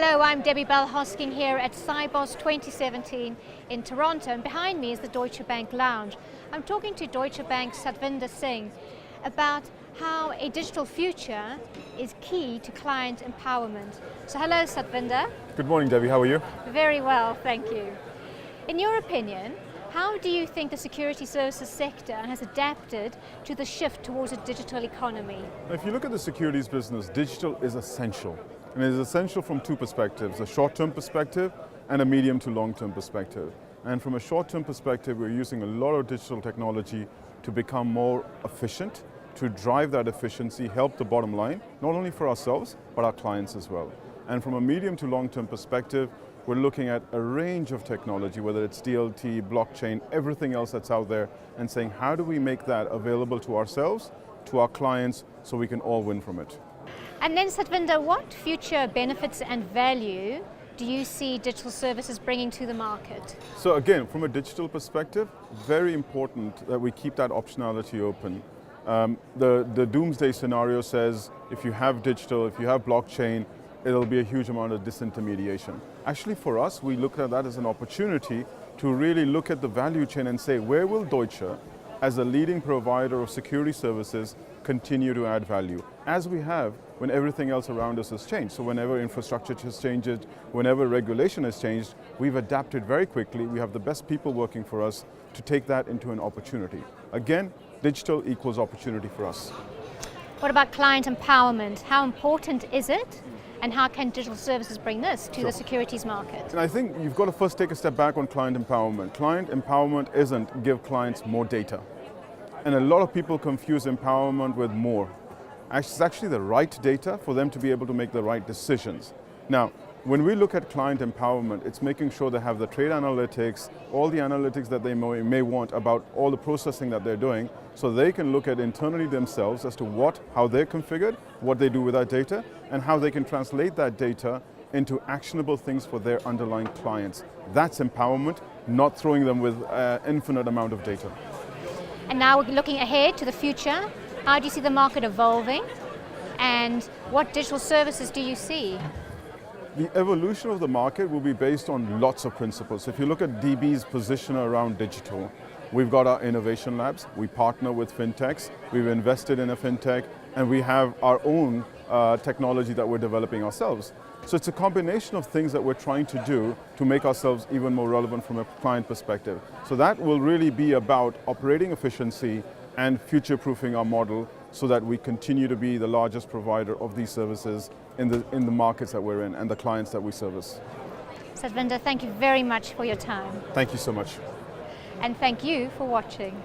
Hello, I'm Debbie Bell-Hosking here at Cybos 2017 in Toronto, and behind me is the Deutsche Bank lounge. I'm talking to Deutsche Bank's Satvinder Singh about how a digital future is key to client empowerment. So hello Satvinder. Good morning, Debbie, how are you? Very well, thank you. In your opinion, how do you think the security services sector has adapted to the shift towards a digital economy? If you look at the securities business, digital is essential. And it is essential from two perspectives, a short-term perspective and a medium to long-term perspective. And from a short-term perspective, we're using a lot of digital technology to become more efficient, to drive that efficiency, help the bottom line, not only for ourselves, but our clients as well. And from a medium to long-term perspective, we're looking at a range of technology, whether it's DLT, blockchain, everything else that's out there, and saying how do we make that available to ourselves, to our clients, so we can all win from it. And then Satvinder, what future benefits and value do you see digital services bringing to the market? So again, from a digital perspective, very important that we keep that optionality open. The doomsday scenario says if you have digital, if you have blockchain, it'll be a huge amount of disintermediation. Actually for us, we look at that as an opportunity to really look at the value chain and say, where will Deutsche, as a leading provider of security services, continue to add value, as we have when everything else around us has changed. So whenever infrastructure has changed, whenever regulation has changed, we've adapted very quickly. We have the best people working for us to take that into an opportunity. Again, digital equals opportunity for us. What about client empowerment? How important is it? And how can digital services bring this to the securities market? And I think you've got to first take a step back on client empowerment. Client empowerment isn't give clients more data. And a lot of people confuse empowerment with more. It's actually the right data for them to be able to make the right decisions. Now, when we look at client empowerment, it's making sure they have the trade analytics, all the analytics that they may want about all the processing that they're doing, so they can look at internally themselves as to how they're configured, what they do with that data, and how they can translate that data into actionable things for their underlying clients. That's empowerment, not throwing them with an infinite amount of data. And now we're looking ahead to the future. How do you see the market evolving? And what digital services do you see? The evolution of the market will be based on lots of principles. If you look at DB's position around digital, we've got our innovation labs, we partner with fintechs, we've invested in a fintech, and we have our own technology that we're developing ourselves. So it's a combination of things that we're trying to do to make ourselves even more relevant from a client perspective. So that will really be about operating efficiency and future-proofing our model so that we continue to be the largest provider of these services in the markets that we're in and the clients that we service. Satvinder, thank you very much for your time. Thank you so much. And thank you for watching.